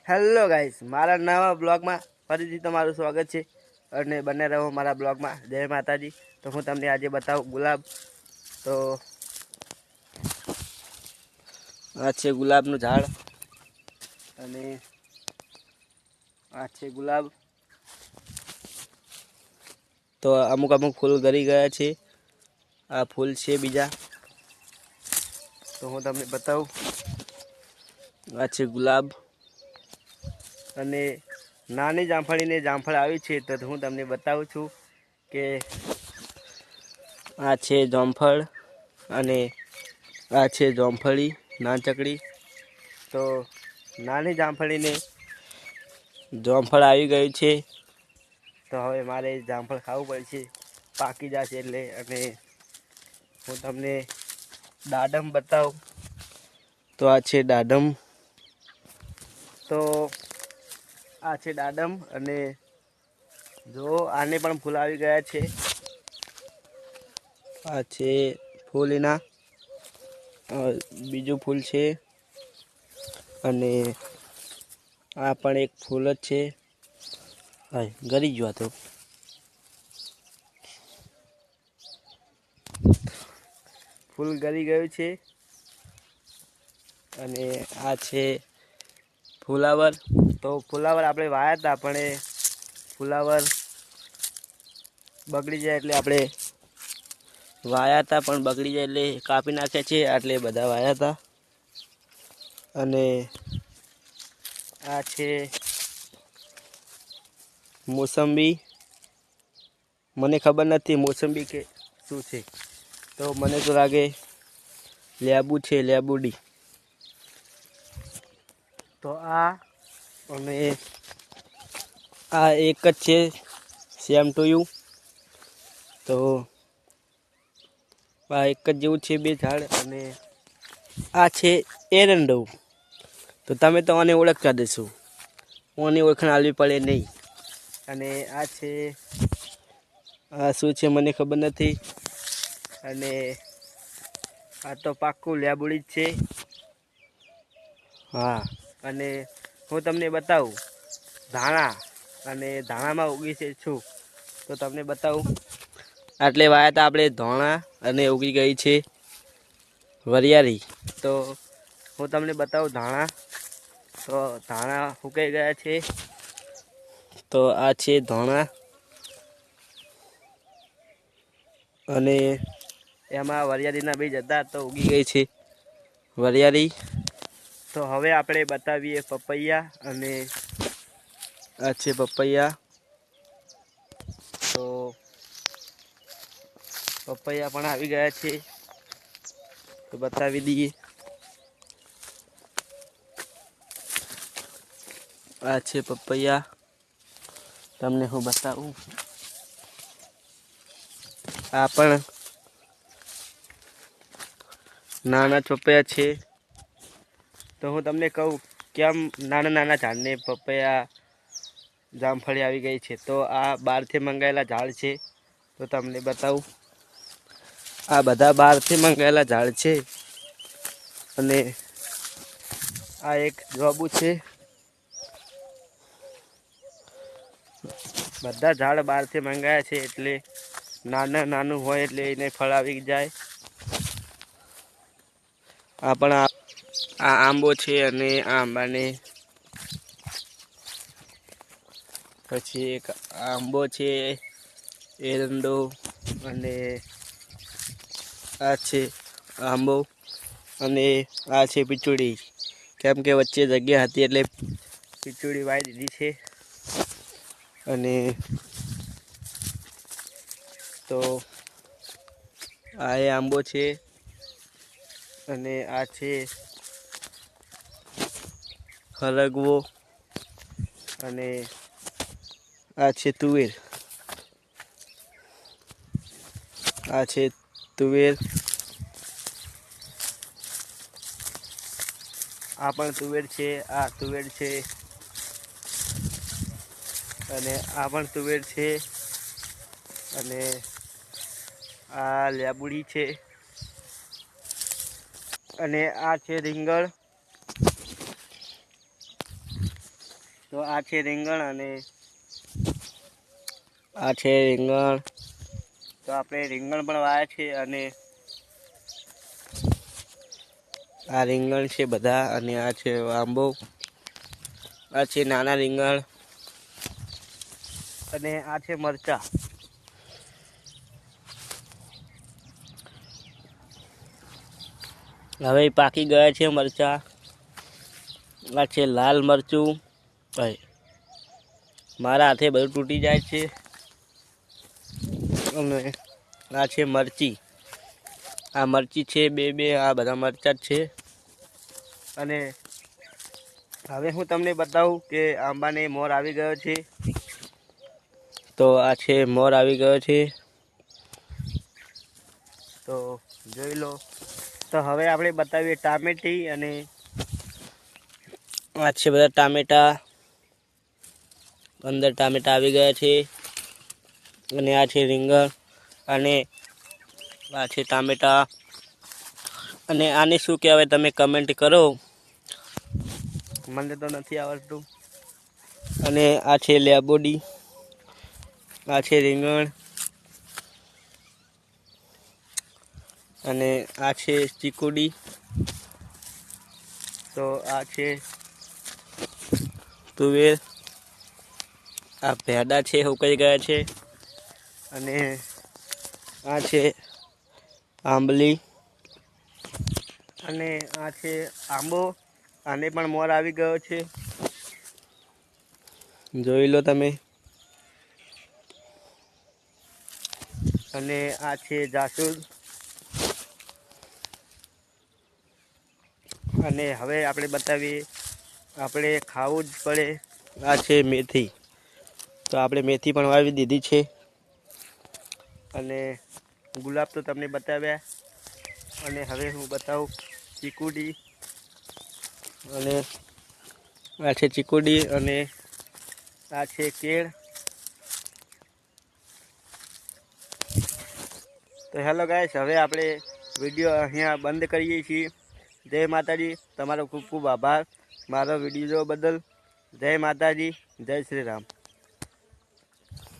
Hello guys, મારા નવા બ્લોગમાં ફરીથી તમારું સ્વાગત છે અને બને રહો મારા બ્લોગમાં. જય માતાજી. તો હું તમને આજે બતાવું ગુલાબ. તો આ છે ગુલાબનું ઝાડ અને આ છે ગુલાબ. તો અમુક ફૂલ ગળી ગયા છે. આ ફૂલ છે બીજા. તો હું તમને બતાવું. આ છે ગુલાબ અને નાની જામફળીને જામફળ આવી છે. તો હું તમને બતાવું છું કે આ છે જામફળ અને આ છે જામફળી નાનચકડી. તો નાની જામફળીને જામફળ આવી ગયું છે. તો હવે મારે જામફળ ખાવું પડશે, પાકી જશે એટલે. અને હું તમને દાડમ બતાવું. તો આ છે દાડમ. તો આ છે દાડમ અને જો આને પણ ફૂલ આવી ગયા છે. આ છે ફૂલ એના, બીજું ફૂલ છે અને આ પણ એક ફૂલ જ છે. હા, ગળી ગયો તો ફૂલ ગળી ગયું છે. અને આ છે ફુલાવર. તો ફુલાવર આપણે વાયા હતા, પણ એ ફુલાવર બગડી જાય એટલે આપણે વાયા હતા, પણ બગડી જાય એટલે કાપી નાખ્યા છે. એટલે બધા વાયા હતા. અને આ છે મોસંબી. મને ખબર નથી મોસંબી કે શું છે. તો મને તો લાગે લેબુ છે, લેબુડી. તો આ અને આ એક જ છે, સેમ ટુ યુ. તો આ એક જ જેવું છે બે ઝાડ. અને આ છે એરંડો. તો તમે તો આને ઓળખતા દેશો, આની ઓળખાણ આલવી પડે નહીં. અને આ છે, આ શું છે મને ખબર નથી. અને આ તો પાક્કું લેબુડી જ છે. હા, અને હું તમને બતાવું ધાણા. અને ધાણામાં ઉગી છે શું, તો તમને બતાવું. આટલે વાયા હતા આપણે ધોણા અને ઉગી ગઈ છે વરિયાળી. તો હું તમને બતાવું ધાણા. તો ધાણા સુકાઈ ગયા છે. તો આ છે ધાણા અને એમાં વરિયાળીના બીજ હતા, તો ઉગી ગઈ છે વરિયાળી. તો હવે આપણે બતાવીએ પપૈયા. અને આ છે પપૈયા. તો પપૈયા પણ આવી ગયા છે, તો બતાવી દઈએ. આ છે પપૈયા, તમને હું બતાવું. આ પણ નાના પપૈયા છે. તો હું તમને કહું કેમ નાના નાના ઝાડને પપૈયા જામફળી આવી ગઈ છે. તો આ બહારથી મંગાવેલા ઝાડ છે. તો તમને બતાવું. આ બધા બહારથી મંગાવેલા ઝાડ છે. અને આ એક જોબુ છે. બધા ઝાડ બહારથી મંગાવ્યા છે, એટલે નાનું હોય એટલે એને ફળ આવી જાય. આ પણ આ આંબો છે. અને આ આંબાને પછી એક આંબો છે, એરંડો. અને આ છે આંબો અને આ છે પીચુડી. કેમ કે વચ્ચે જગ્યા હતી એટલે પીચુડી વાવી દીધી છે. અને તો આ એ આંબો છે. અને આ છે હરગવો. અને આ છે તુવેર. આ છે તુવેર. આ પણ તુવેર છે. આ તુવેર છે. અને આ પણ તુવેર છે. અને આ લેબુડી છે. અને આ છે રીંગણ. તો આ છે રીંગણ અને આ છે રીંગણ. તો આપણે રીંગણ પણ વાવ્યા છે અને આ રીંગણ છે બધા અને આ છે આંબો. આ છે નાના રીંગણ અને આ છે મરચાં. હવે પાકી ગયા છે મરચાં. આ છે લાલ મરચું. મારા હાથે બધું તૂટી જાય છે. અને આ છે મરચી. આ મરચી છે બે આ બધા મરચાં જ છે. અને હવે હું તમને બતાવું કે આંબાને મોર આવી ગયો છે. તો આ છે મોર આવી ગયો છે. તો જોઈ લો. તો હવે આપણે બતાવીએ ટામેટી અને આ છે બધા ટામેટા. અંદર ટામેટા આવી ગયા છે અને આ છે રીંગણ અને આ છે ટામેટા. અને આને શું કહેવાય તમે કમેન્ટ કરો, મને તો નથી આવડતું. અને આ છે લેબોડી. આ છે રીંગણ અને આ છે ચીકુડી. તો આ છે તુવેર. આ ભેડા છે સુકાઈ ગયા છે. અને આ છે આંબલી અને આ છે આંબો. આને પણ મોર આવી ગયો છે, જોઈ લો તમે. અને આ છે જાસૂદ. અને હવે આપણે બતાવીએ, આપણે ખાવું જ પડે. આ છે મેથી. તો આપણે મેથી પણ વાવી દીધી છે. અને ગુલાબ તો તમને બતાવ્યા. અને હવે હું બતાવું ચીકુડી. અને આ છે ચીકુડી અને આ છે કેળ. તો હેલો ગાઈસ, હવે આપણે વિડીયો અહીંયા બંધ કરીએ છીએ. જય માતાજી. તમારો ખૂબ ખૂબ આભાર મારો વિડીયો જોવા બદલ. જય માતાજી, જય શ્રી રામ.